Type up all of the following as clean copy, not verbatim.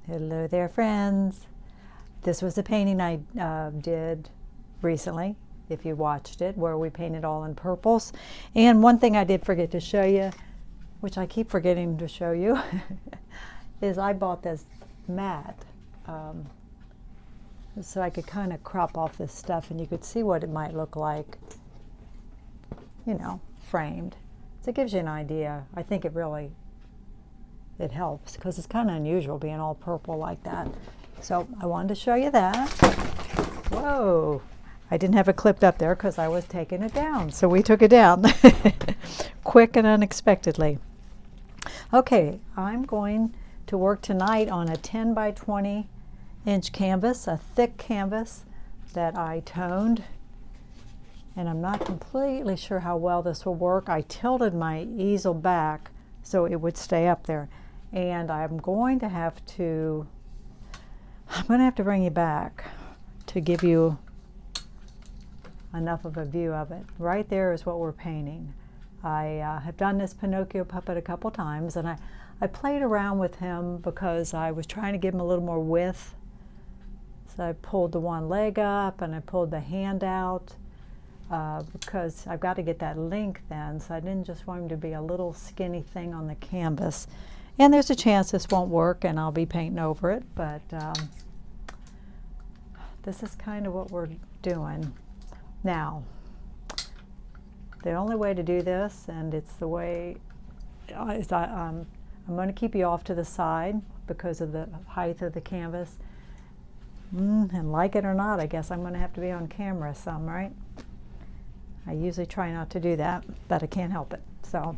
Hello there, friends. This was a painting I did recently, if you watched it, where we painted all in purples. And one thing I did forget to show you, which I keep forgetting to show you, is I bought this mat so I could kind of crop off this stuff and you could see what it might look like, you know, framed. So it gives you an idea. I think it helps because it's kind of unusual being all purple like that. So I wanted to show you that. Whoa, I didn't have it clipped up there because I was taking it down. So we took it down quick and unexpectedly. Okay, I'm going to work tonight on a 10 by 20 inch canvas, a thick canvas that I toned. And I'm not completely sure how well this will work. I tilted my easel back so it would stay up there. And I'm going to have to bring you back to give you enough of a view of it. Right there is what we're painting. I have done this Pinocchio puppet a couple times, and I played around with him because I was trying to give him a little more width. So I pulled the one leg up and I pulled the hand out because I've got to get that length in, so I didn't just want him to be a little skinny thing on the canvas. And there's a chance this won't work and I'll be painting over it, but this is kind of what we're doing. Now, the only way to do this, and it's the way, is I'm going to keep you off to the side because of the height of the canvas. And like it or not, I guess I'm going to have to be on camera some, right? I usually try not to do that, but I can't help it. So,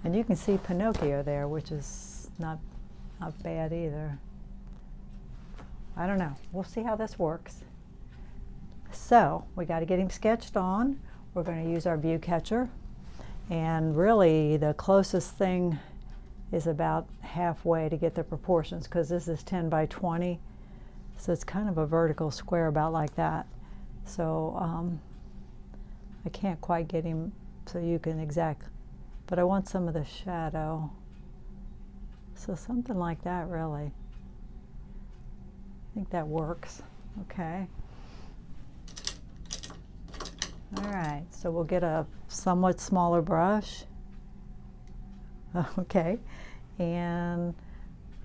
and you can see Pinocchio there, which is not bad either. I don't know. We'll see how this works. So we got to get him sketched on. We're going to use our view catcher, and really the closest thing is about halfway to get the proportions, because this is 10 by 20, so it's kind of a vertical square about like that. So I can't quite get him so you can but I want some of the shadow. So something like that, really. I think that works. Okay. All right, so we'll get a somewhat smaller brush. Okay, and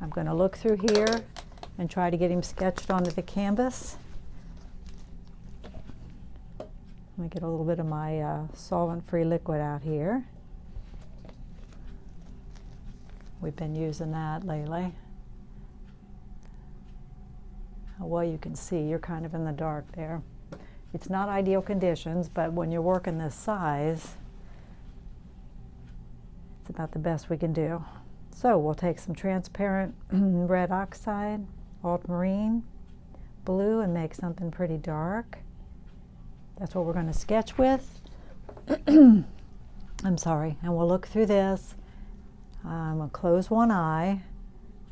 I'm going to look through here and try to get him sketched onto the canvas. Let me get a little bit of my solvent-free liquid out here. We've been using that lately. How well you can see, you're kind of in the dark there. It's not ideal conditions, but when you're working this size, it's about the best we can do. So we'll take some transparent red oxide, ultramarine, blue, and make something pretty dark. That's what we're going to sketch with. I'm sorry. And we'll look through this. I'm going to close one eye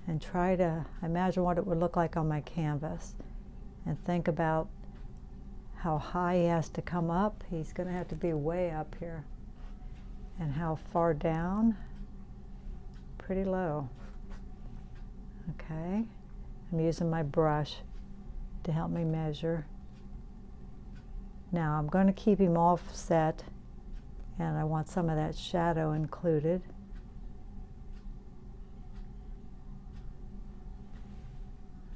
and try to imagine what it would look like on my canvas and think about how high he has to come up. He's going to have to be way up here. And how far down? Pretty low. Okay. I'm using my brush to help me measure. Now I'm going to keep him offset, and I want some of that shadow included.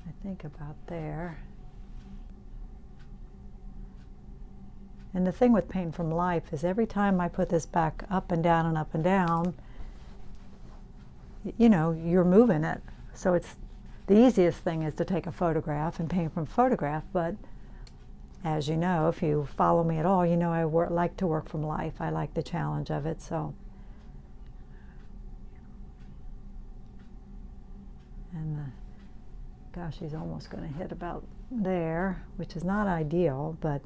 I think about there. And the thing with paint from life is every time I put this back up and down and up and down, you know, you're moving it. So it's the easiest thing is to take a photograph and paint from photograph, but as you know, if you follow me at all, you know I like to work from life. I like the challenge of it, so. And gosh, he's almost going to hit about there, which is not ideal, but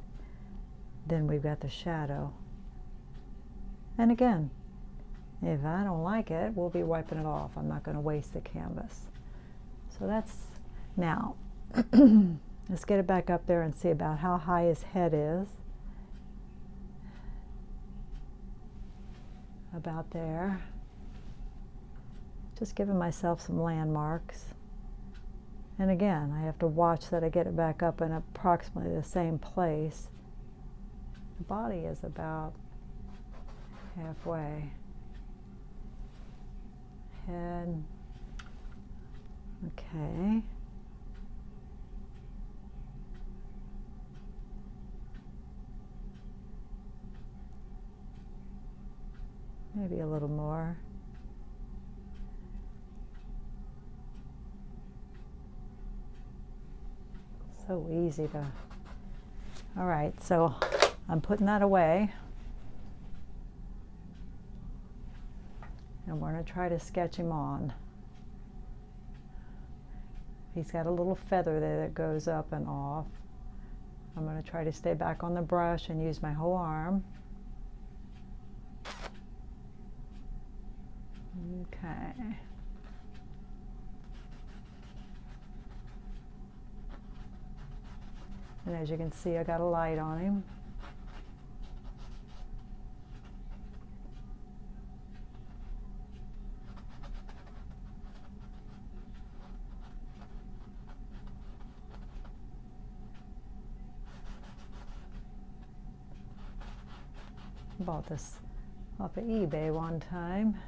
then we've got the shadow. And again, if I don't like it, we'll be wiping it off. I'm not going to waste the canvas. So that's, now, let's get it back up there and see about how high his head is. About there. Just giving myself some landmarks. And again, I have to watch that I get it back up in approximately the same place. The body is about halfway. Head. Okay. Maybe a little more. So easy to. All right, so I'm putting that away. And we're going to try to sketch him on. He's got a little feather there that goes up and off. I'm going to try to stay back on the brush and use my whole arm. Okay. And as you can see, I got a light on him. Bought this off of eBay one time.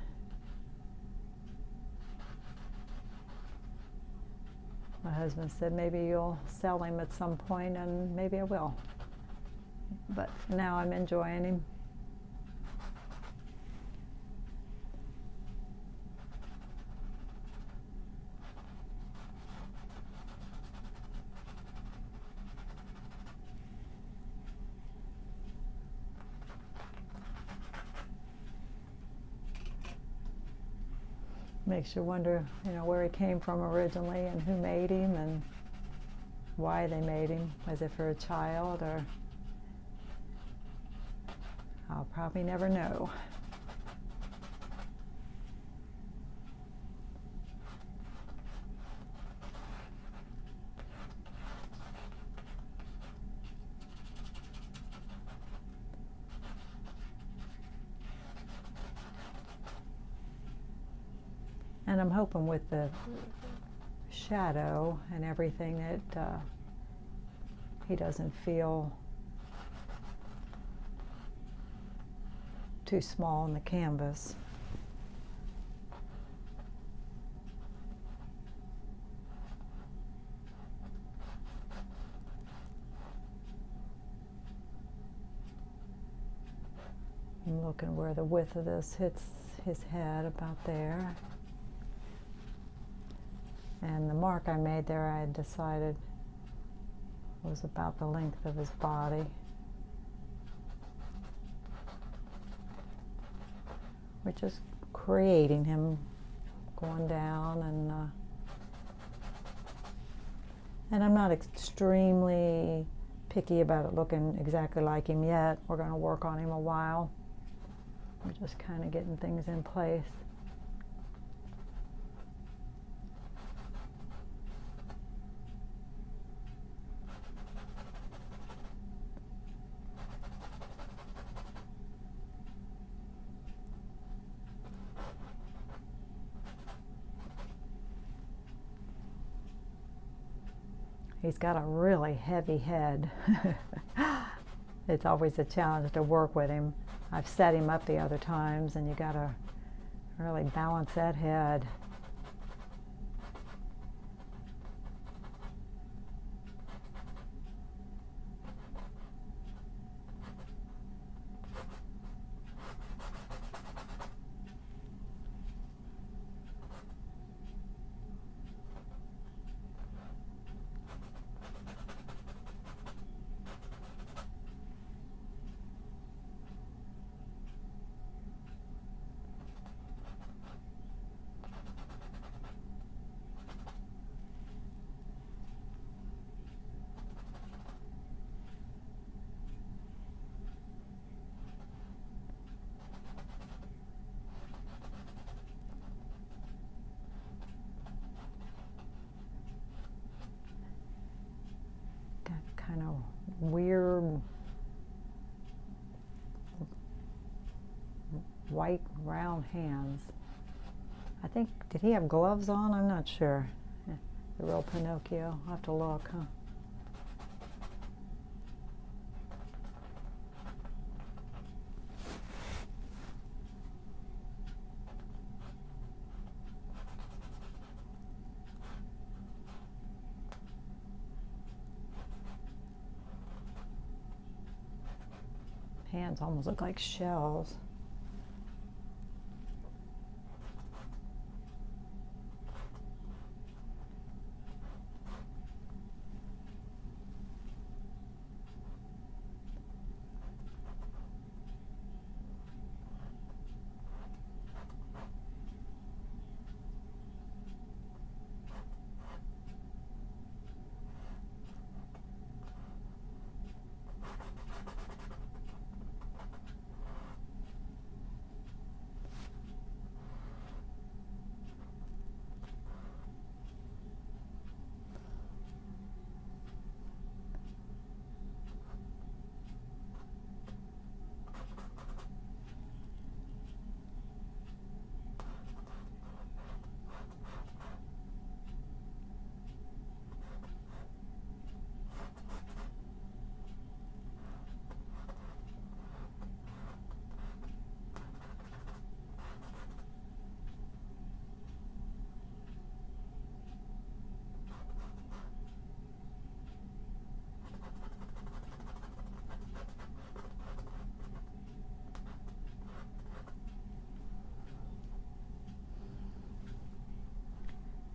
My husband said maybe you'll sell him at some point, and maybe I will. But for now I'm enjoying him. Makes you wonder, where he came from originally and who made him and why they made him. Was it for a child, or I'll probably never know. And I'm hoping with the shadow and everything that he doesn't feel too small in the canvas. I'm looking where the width of this hits his head, about there. And the mark I made there, I had decided was about the length of his body. We're just creating him going down, and I'm not extremely picky about it looking exactly like him yet. We're going to work on him a while. We're just kind of getting things in place. He's got a really heavy head. It's always a challenge to work with him. I've set him up the other times, and you gotta really balance that head. Kind of weird white round hands. I think, did he have gloves on? I'm not sure. Yeah, the real Pinocchio. I'll have to look, huh? Hands almost look like shells.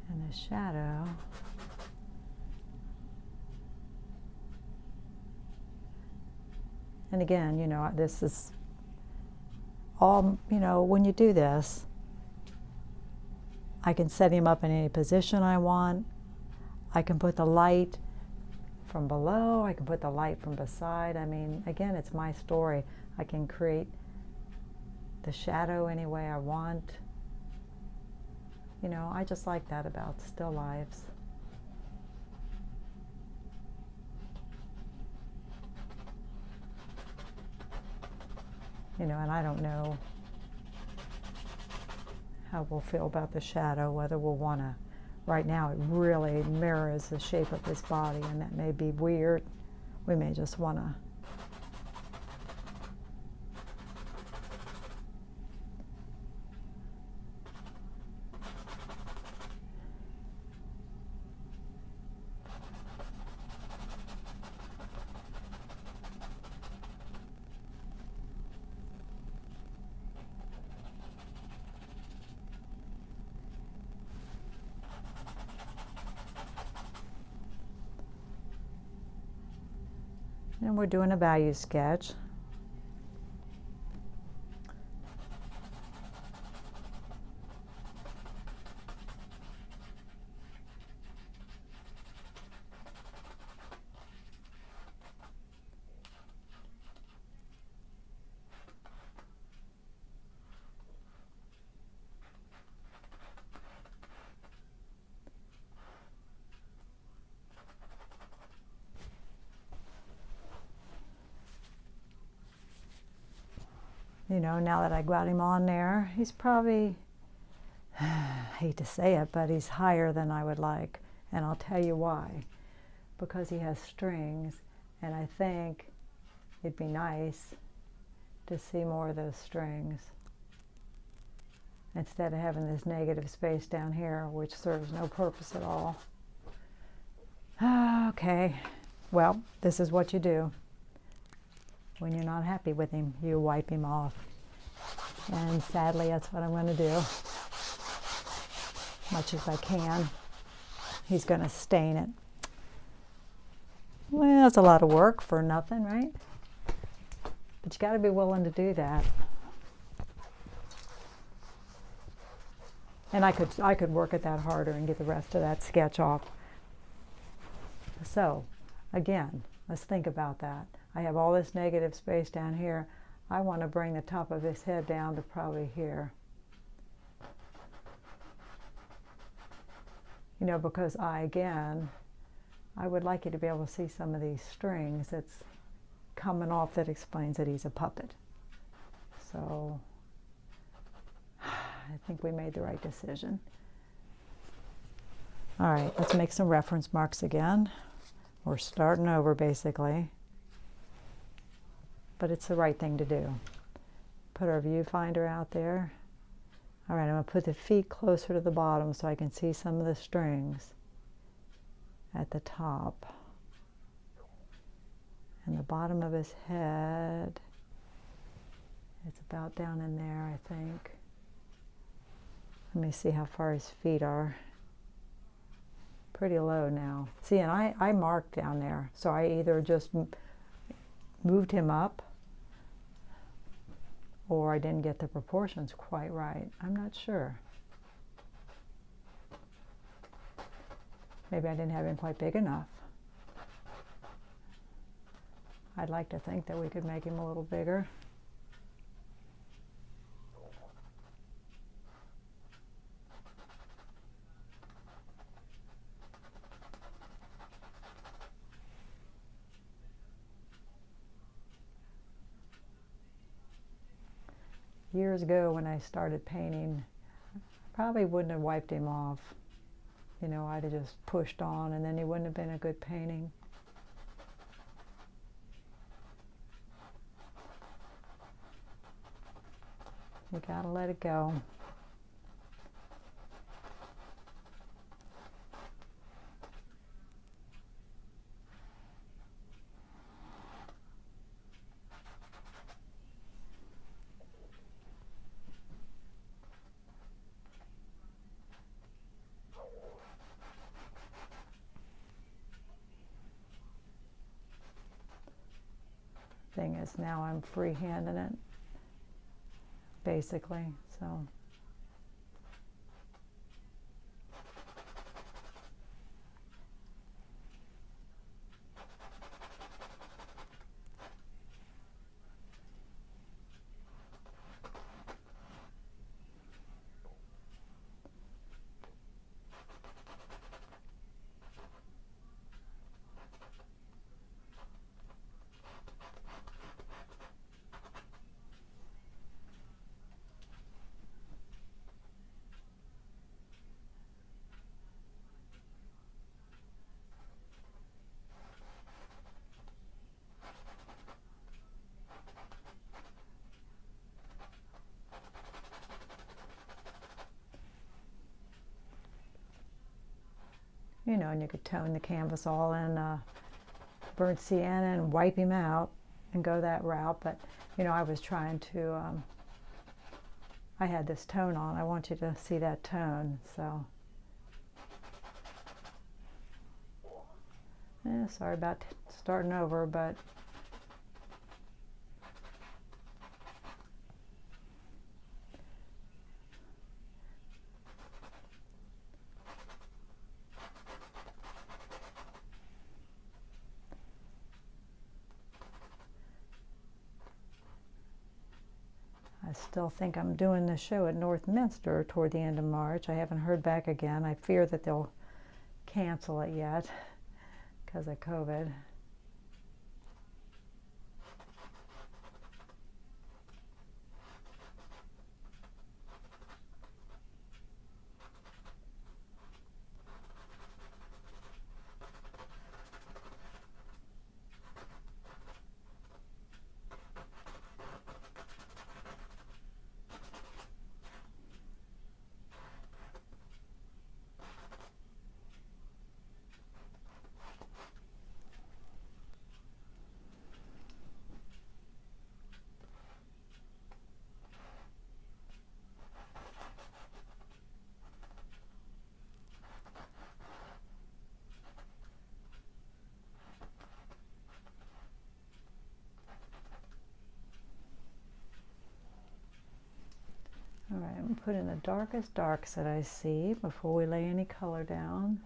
And the shadow. And again, you know, this is all, you know, when you do this, I can set him up in any position I want. I can put the light from below. I can put the light from beside. I mean, again, it's my story. I can create the shadow any way I want. You know, I just like that about still lives. You know, and I don't know how we'll feel about the shadow, whether we'll want to. Right now it really mirrors the shape of his body, and that may be weird. We may just want to and we're doing a value sketch. You know, now that I got him on there, he's probably, I hate to say it, but he's higher than I would like. And I'll tell you why. Because he has strings, and I think it'd be nice to see more of those strings instead of having this negative space down here, which serves no purpose at all. Okay, well, this is what you do. When you're not happy with him, you wipe him off. And sadly, that's what I'm going to do. Much as I can. He's going to stain it. Well, that's a lot of work for nothing, right? But you got to be willing to do that. And I could work at that harder and get the rest of that sketch off. So, again, let's think about that. I have all this negative space down here. I want to bring the top of his head down to probably here. You know, because I would like you to be able to see some of these strings that's coming off that explains that he's a puppet. So, I think we made the right decision. All right, let's make some reference marks again. We're starting over basically, but it's the right thing to do. Put our viewfinder out there. All right, I'm going to put the feet closer to the bottom so I can see some of the strings at the top. And the bottom of his head, it's about down in there, I think. Let me see how far his feet are. Pretty low now. See, and I marked down there, so I either just moved him up or I didn't get the proportions quite right. I'm not sure. Maybe I didn't have him quite big enough. I'd like to think that we could make him a little bigger. Years ago when I started painting, I probably wouldn't have wiped him off. You know, I'd have just pushed on and then he wouldn't have been a good painting. You gotta let it go. Thing is, now I'm free-handing it, basically, so. You know, and you could tone the canvas all in burnt sienna and wipe him out and go that route. But, you know, I was trying to, I had this tone on. I want you to see that tone, so. Yeah, sorry about starting over, but I still think I'm doing the show at Northminster toward the end of March. I haven't heard back again. I fear that they'll cancel it yet because of COVID. All right, I'm going to put in the darkest darks that I see before we lay any color down.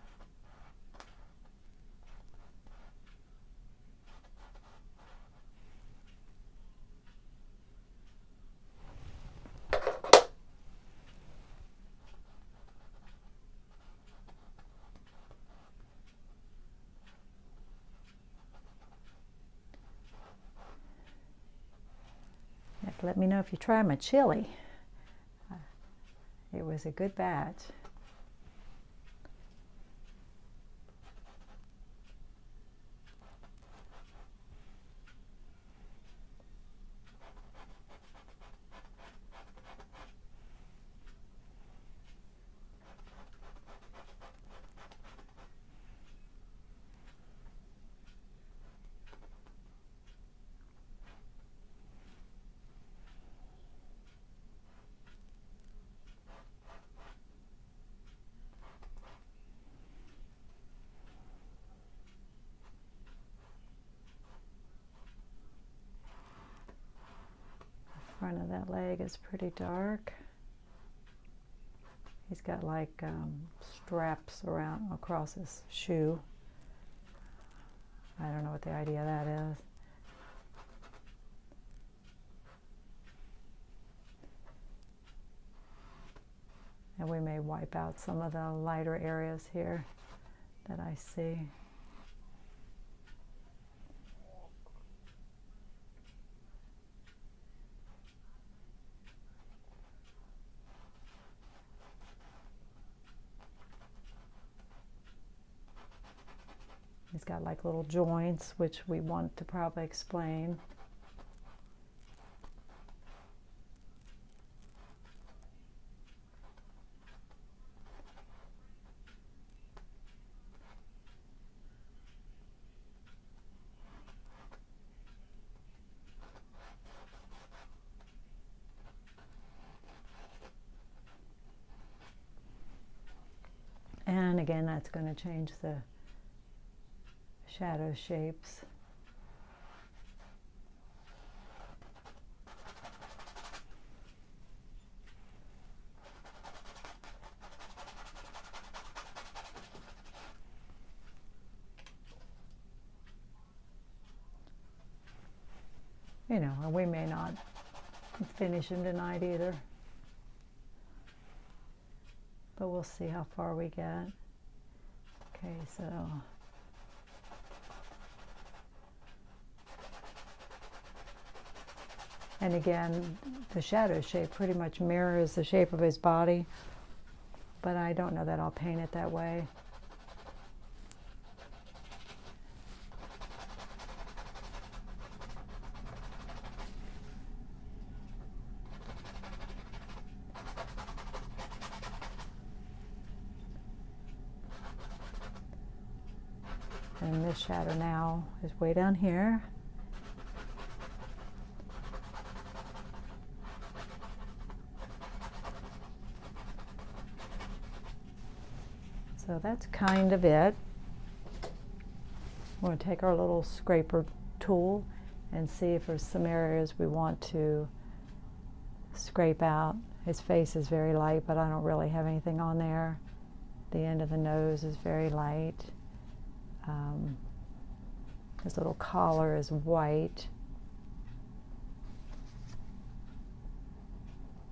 You have to let me know if you try my chili. was a good batch. Front of that leg is pretty dark. He's got like straps around across his shoe. I don't know what the idea of that is. And we may wipe out some of the lighter areas here that I see. He's got like little joints, which we want to probably explain. And again, that's going to change the shadow shapes. You know, and we may not finish him tonight either. But we'll see how far we get. Okay, so and again, the shadow shape pretty much mirrors the shape of his body, but I don't know that I'll paint it that way. And this shadow now is way down here. So that's kind of it. We're going to take our little scraper tool and see if there's some areas we want to scrape out. His face is very light, but I don't really have anything on there. The end of the nose is very light. His little collar is white.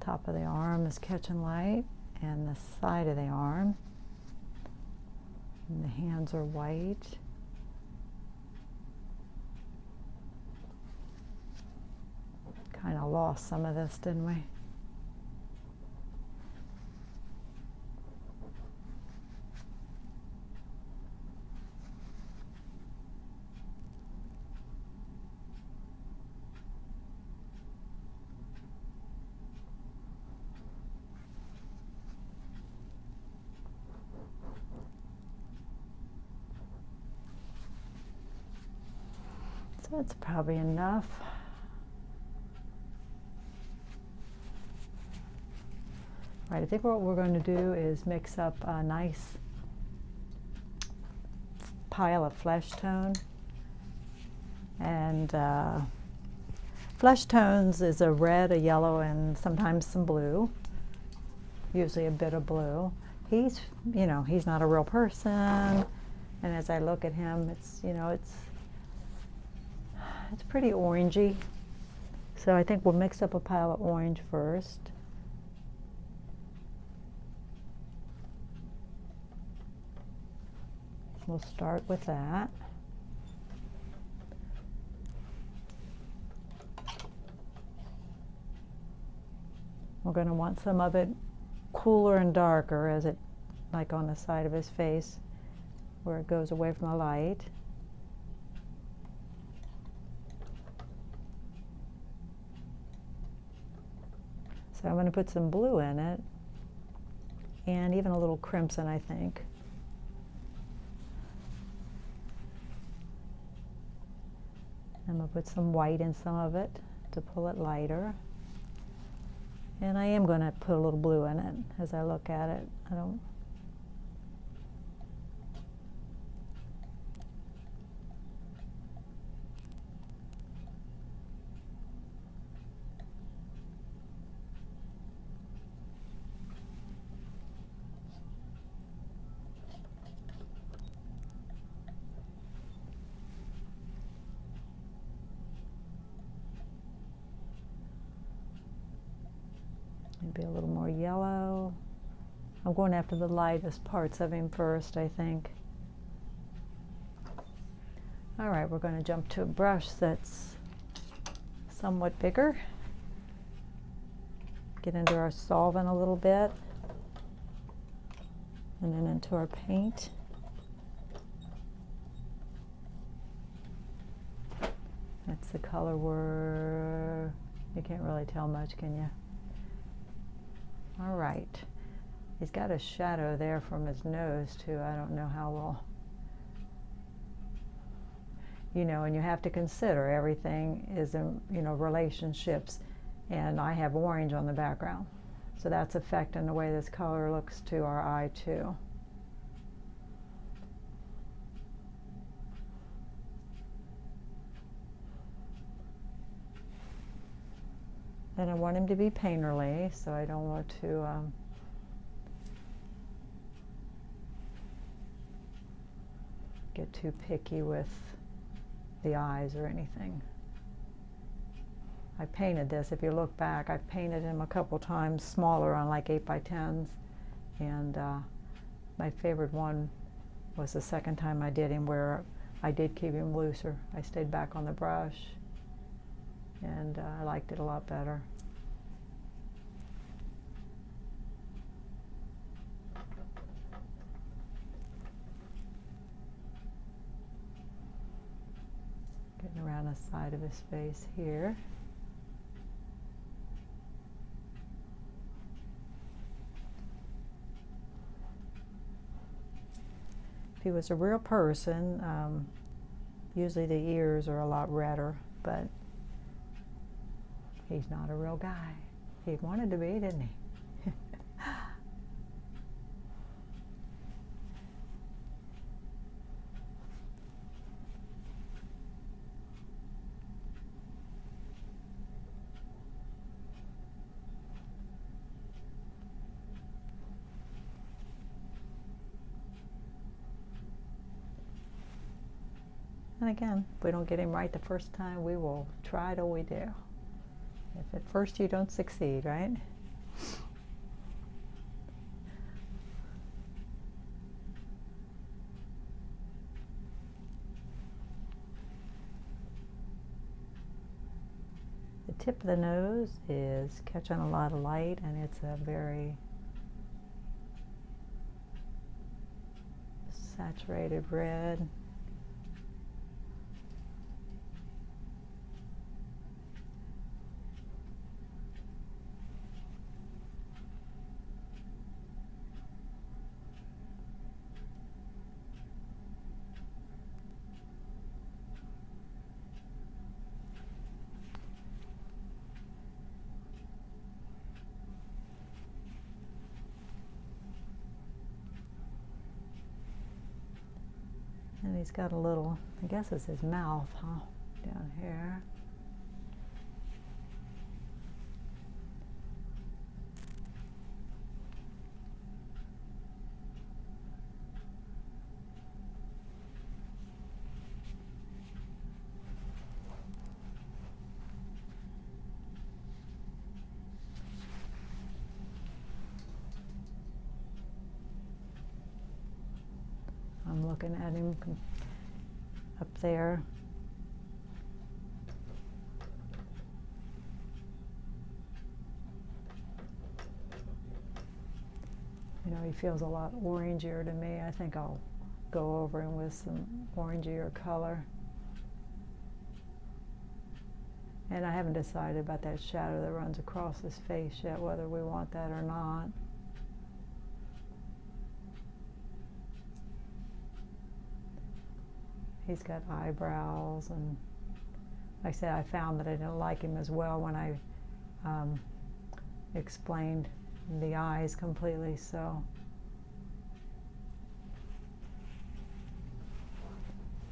Top of the arm is catching light, and the side of the arm. And the hands are white. Kind of lost some of this, didn't we? So that's probably enough. Right, I think what we're going to do is mix up a nice pile of flesh tone. And flesh tones is a red, a yellow, and sometimes some blue. Usually a bit of blue. He's, you know, he's not a real person. And as I look at him, it's, you know, it's pretty orangey. So I think we'll mix up a pile of orange first. We'll start with that. We're going to want some of it cooler and darker as it, like on the side of his face where it goes away from the light. So I'm going to put some blue in it, and even a little crimson, I think. I'm going to put some white in some of it to pull it lighter. And I am going to put a little blue in it as I look at it. I don't. Maybe a little more yellow. I'm going after the lightest parts of him first, I think. All right, we're going to jump to a brush that's somewhat bigger. Get into our solvent a little bit, and then into our paint. That's the color you can't really tell much, can you? All right, he's got a shadow there from his nose too. I don't know how well, you know, and you have to consider everything is in, you know, relationships, and I have orange on the background, so that's affecting the way this color looks to our eye too. And I want him to be painterly, so I don't want to get too picky with the eyes or anything. I painted this, if you look back, I've painted him a couple times smaller on like 8x10s, and my favorite one was the second time I did him, where I did keep him looser. I stayed back on the brush, and I liked it a lot better. Getting around the side of his face here. If he was a real person, usually the ears are a lot redder, but he's not a real guy. He wanted to be, didn't he? And again, if we don't get him right the first time, we will try till we do. If at first you don't succeed, right? The tip of the nose is catching a lot of light, and it's a very saturated red. And he's got a little, I guess it's his mouth, huh? Down here. I'm looking at him up there. You know, he feels a lot orangier to me. I think I'll go over him with some orangier color. And I haven't decided about that shadow that runs across his face yet, whether we want that or not. He's got eyebrows, and like I said, I found that I didn't like him as well when I explained the eyes completely, so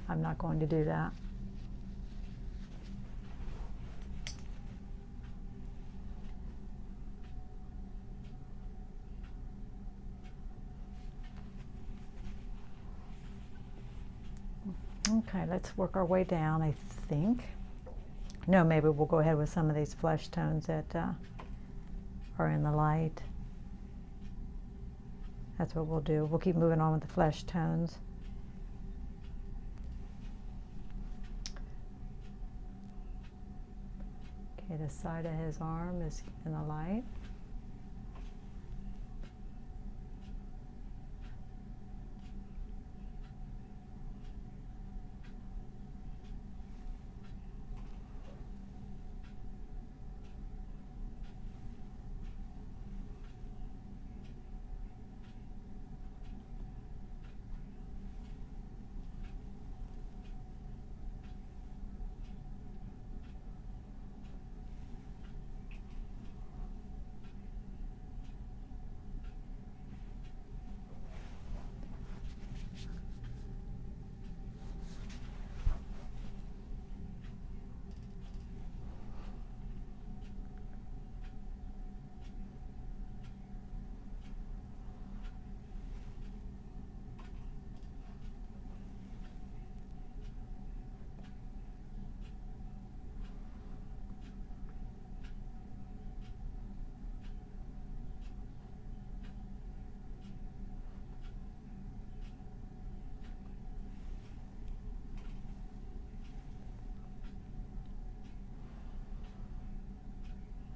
I'm not going to do that. Okay, let's work our way down, I think. No, maybe we'll go ahead with some of these flesh tones that are in the light. That's what we'll do. We'll keep moving on with the flesh tones. Okay, the side of his arm is in the light.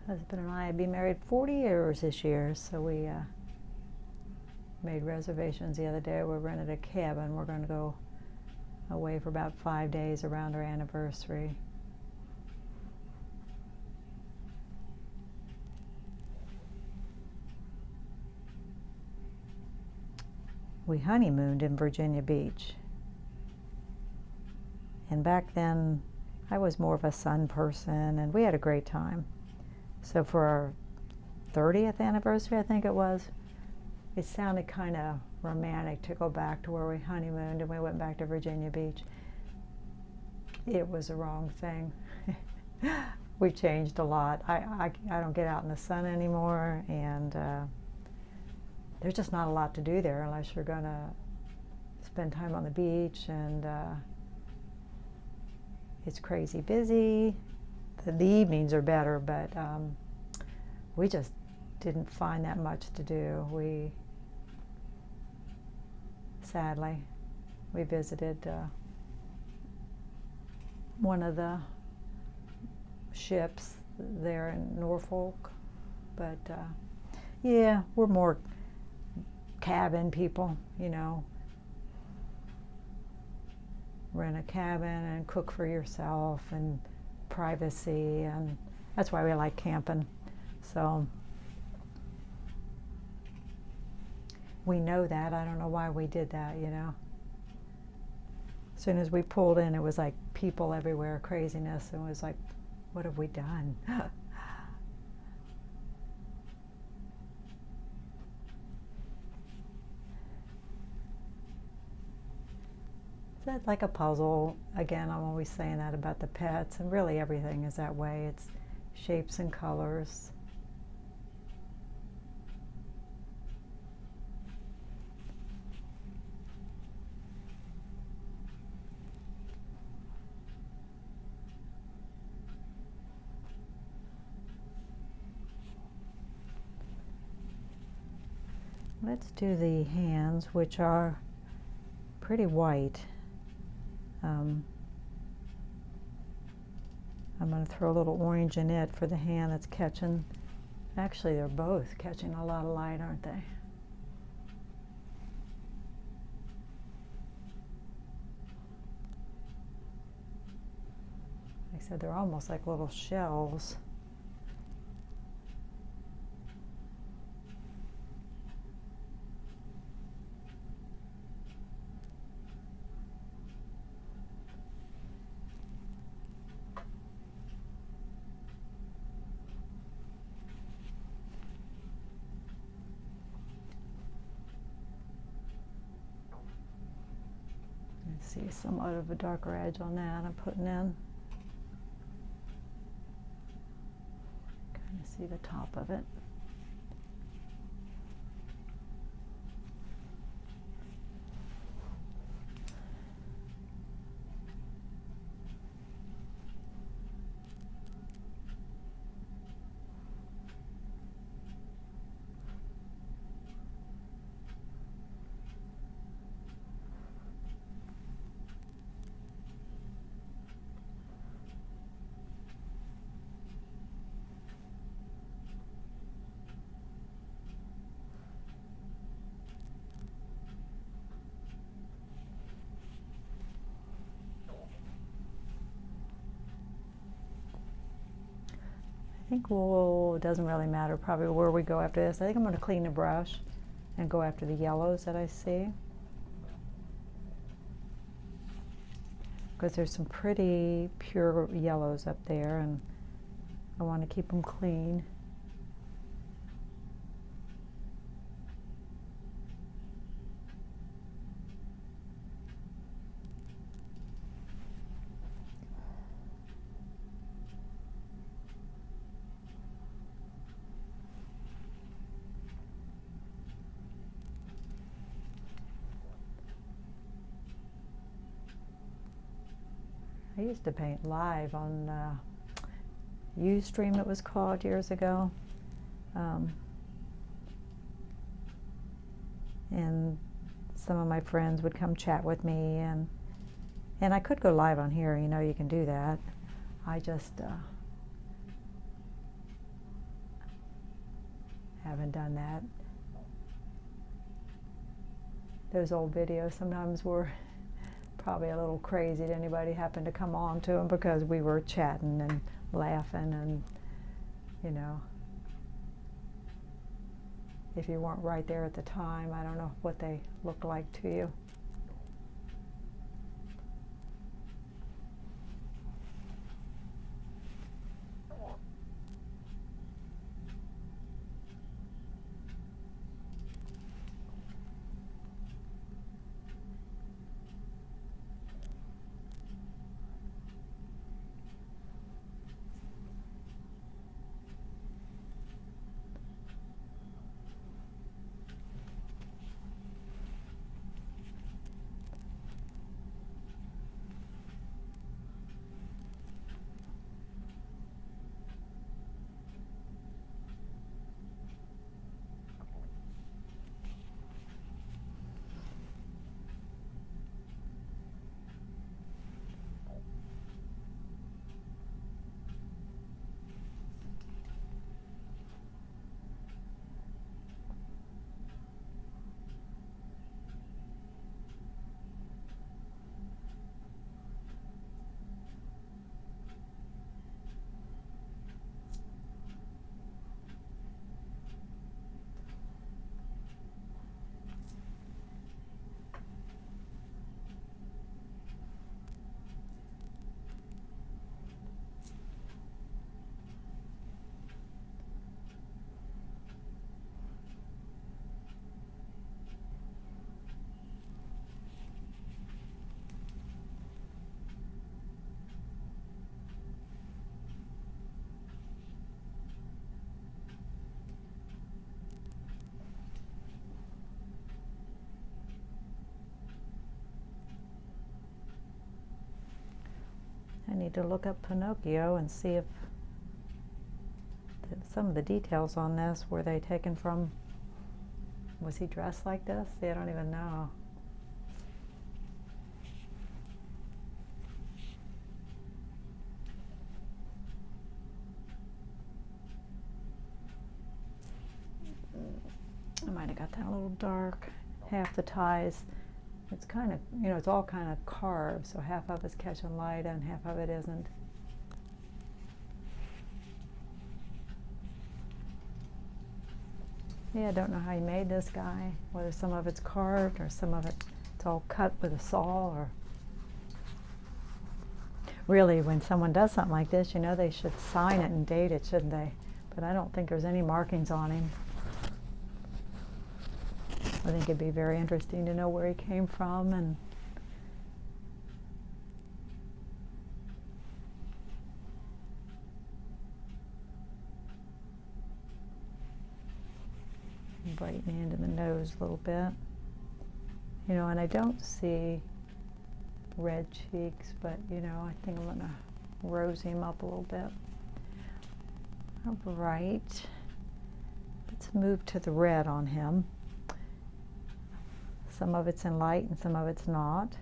Husband and I have been married 40 years this year, so we made reservations the other day. We rented a cabin. We're going to go away for about 5 days around our anniversary. We honeymooned in Virginia Beach. And back then, I was more of a sun person, and we had a great time. So for our 30th anniversary, I think it was, it sounded kind of romantic to go back to where we honeymooned, and we went back to Virginia Beach. It was the wrong thing. We've changed a lot. I don't get out in the sun anymore, and there's just not a lot to do there unless you're going to spend time on the beach, and it's crazy busy. The evenings are better, but we just didn't find that much to do. Sadly, we visited one of the ships there in Norfolk, but yeah, we're more cabin people, you know. Rent a cabin and cook for yourself and privacy, and that's why we like camping. So we know that. I don't know why we did that, you know. As soon as we pulled in, it was like people everywhere, craziness, and it was like, what have we done? It's like a puzzle. Again, I'm always saying that about the pets, and really everything is that way. It's shapes and colors. Let's do the hands, which are pretty white. I'm going to throw a little orange in it for the hand that's catching. Actually, they're both catching a lot of light, aren't they? I said, they're almost like little shells. See somewhat of a darker edge on that I'm putting in. Kind of see the top of it. I think it doesn't really matter probably where we go after this. I think I'm going to clean the brush and go after the yellows that I see, because there's some pretty pure yellows up there and I want to keep them clean. I used to paint live on Ustream, it was called, years ago. And some of my friends would come chat with me, and I could go live on here, you know, you can do that. I just haven't done that. Those old videos sometimes were probably a little crazy. Did anybody happen to come on to them, because we were chatting and laughing, and you know, if you weren't right there at the time, I don't know what they looked like to you. I need to look up Pinocchio and see if some of the details on this, were they taken from, was he dressed like this? See, I don't even know. I might have got that a little dark. Half the ties, it's kind of, you know, it's all kind of carved, so half of it's catching light and half of it isn't. Yeah, I don't know how he made this guy, whether some of it's carved or some of it's all cut with a saw. Or really, when someone does something like this, you know, they should sign it and date it, shouldn't they? But I don't think there's any markings on him. I think it'd be very interesting to know where he came from and brighten the end of the nose a little bit. You know, and I don't see red cheeks, but you know, I think I'm gonna rose him up a little bit. All right, let's move to the red on him. Some of it's in light and some of it's not.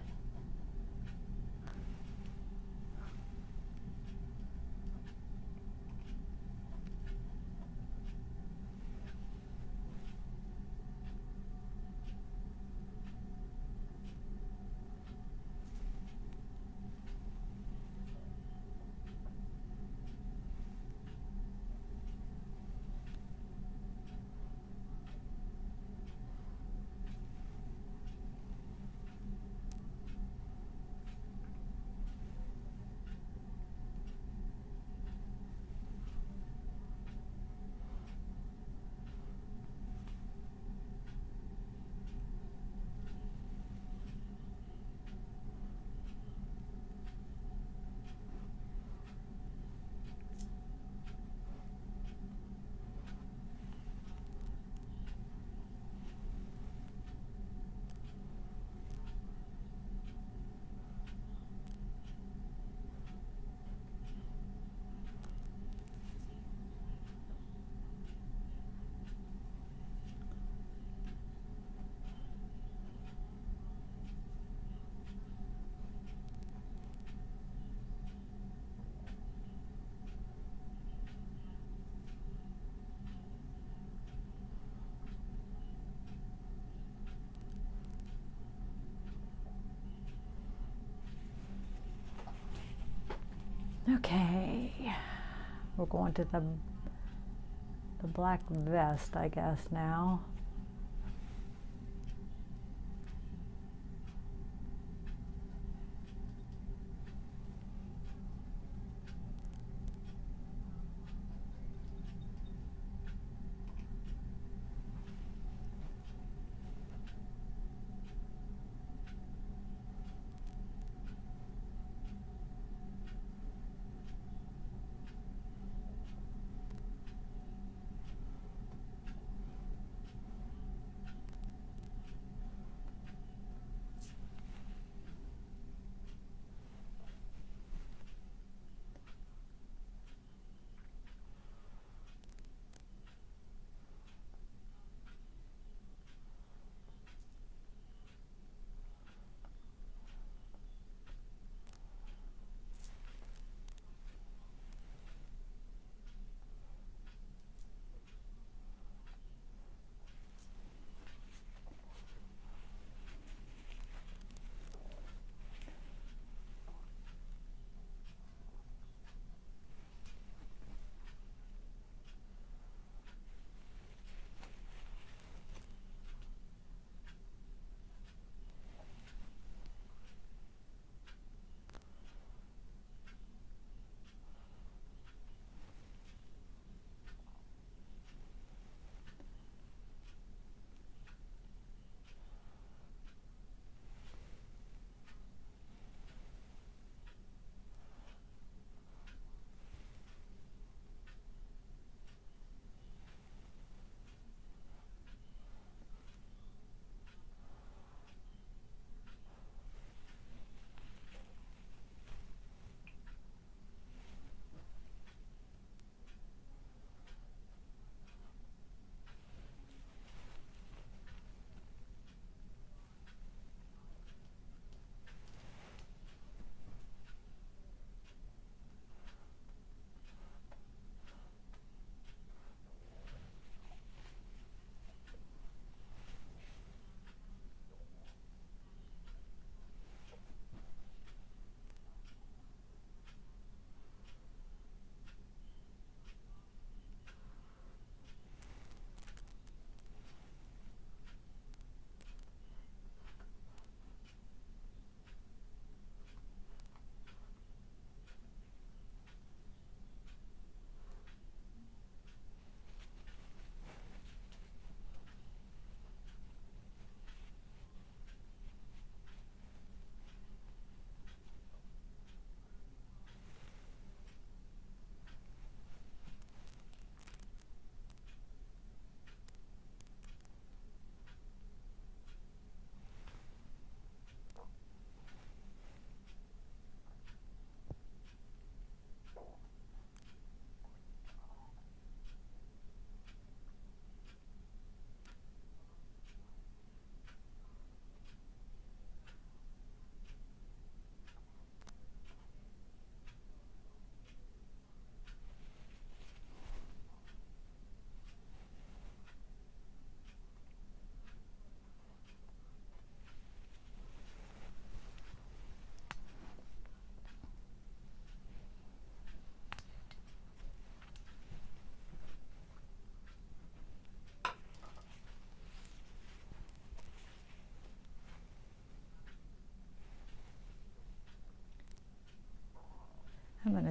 Okay, we're going to the black vest, I guess, now.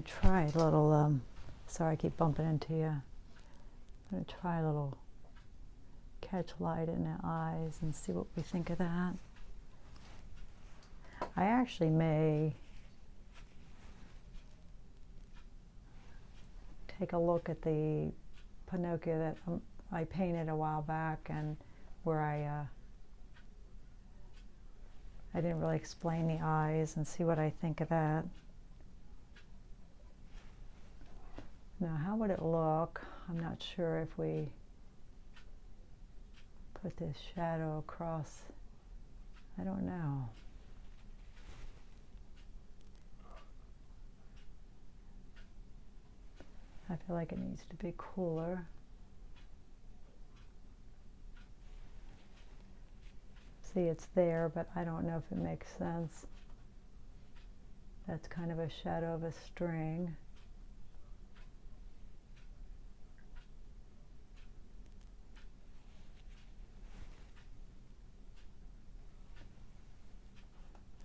to try a little, sorry I keep bumping into you. I'm going to try a little catch light in the eyes and see what we think of that. I actually may take a look at the Pinocchio that I painted a while back, and where I didn't really explain the eyes, and see what I think of that. Now, how would it look? I'm not sure if we put this shadow across. I don't know. I feel like it needs to be cooler. See, it's there, but I don't know if it makes sense. That's kind of a shadow of a string.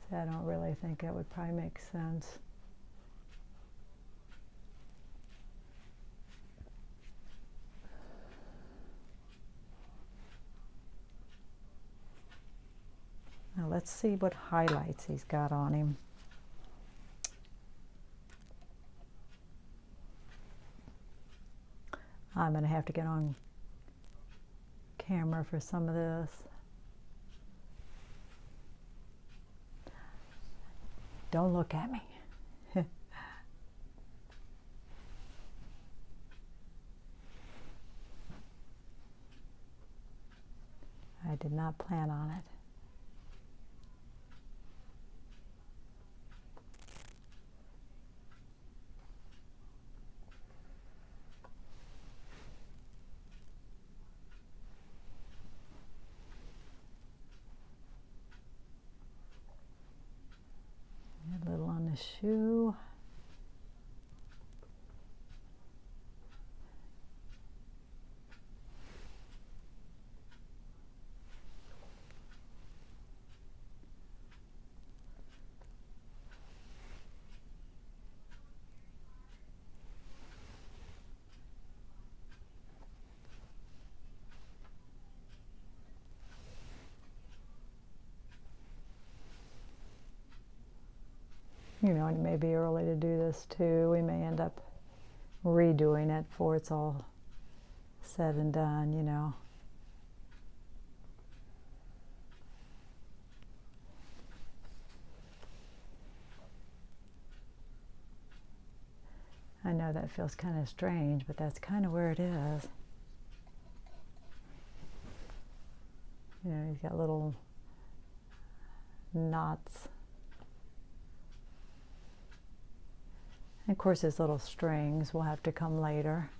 See, I don't really think it would probably make sense. Now let's see what highlights he's got on him. I'm going to have to get on camera for some of this. Don't look at me. I did not plan on it. A little on the shoe. You know, it may be early to do this too. We may end up redoing it before it's all said and done, you know. I know that feels kind of strange, but that's kind of where it is. You know, he's got little knots. And of course, his little strings will have to come later.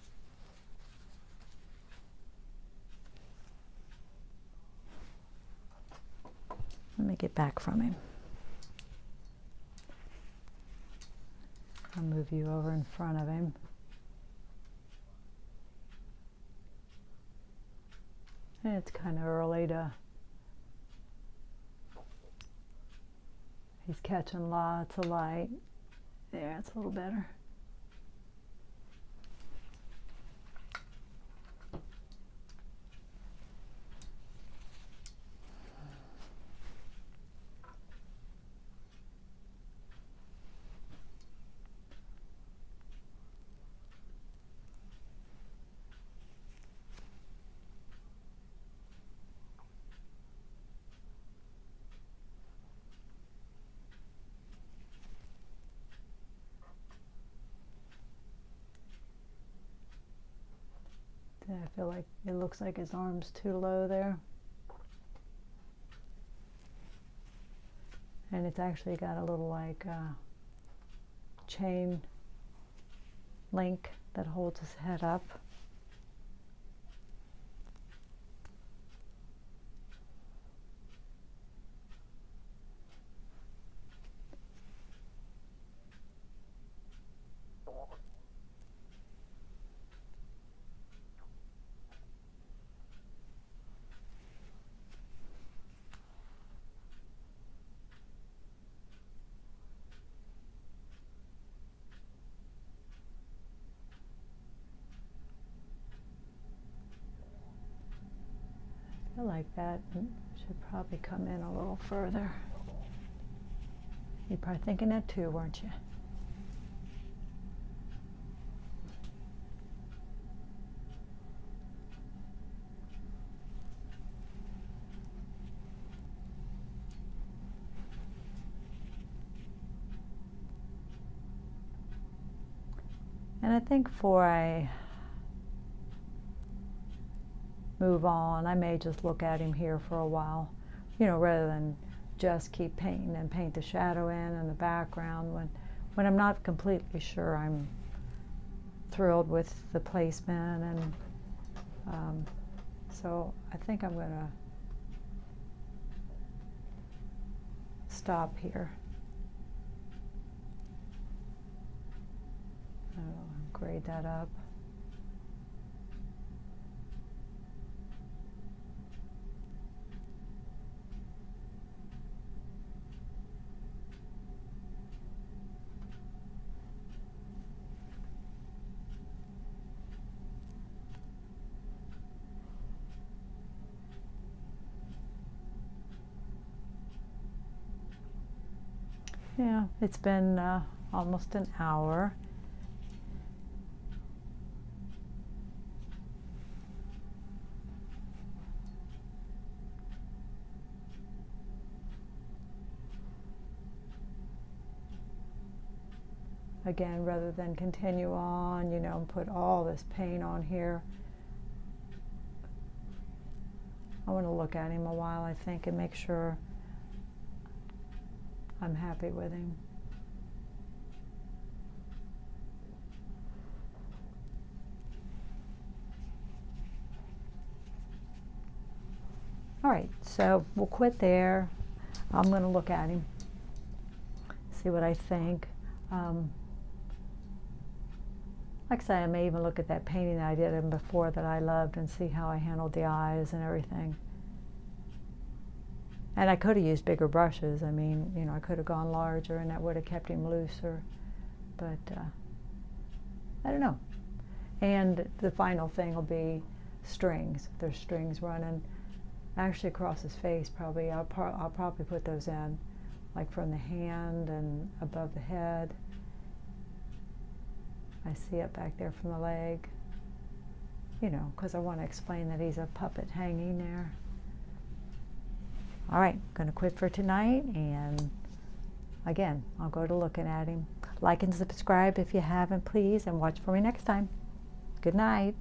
Let me get back from him. I'll move you over in front of him. And it's kind of early to... He's catching lots of light. There, it's a little better. I feel like it looks like his arm's too low there. And it's actually got a little like chain link that holds his head up. I like that. Should probably come in a little further. You're probably thinking that too, weren't you? And I think before I move on, I may just look at him here for a while, you know, rather than just keep painting and paint the shadow in and the background when I'm not completely sure I'm thrilled with the placement. And so I think I'm going to stop here. I'll grade that up. Yeah, it's been almost an hour. Again, rather than continue on, you know, and put all this paint on here, I want to look at him a while, I think, and make sure I'm happy with him. All right, so we'll quit there. I'm going to look at him, see what I think. Like I say, I may even look at that painting that I did him before that I loved and see how I handled the eyes and everything. And I could have used bigger brushes. I mean, you know, I could have gone larger and that would have kept him looser. But I don't know. And the final thing will be strings. There's strings running actually across his face probably. I'll probably put those in, like from the hand and above the head. I see it back there from the leg, you know, because I want to explain that he's a puppet hanging there. All right, I'm going to quit for tonight, and again, I'll go to looking at him. Like and subscribe if you haven't, please, and watch for me next time. Good night.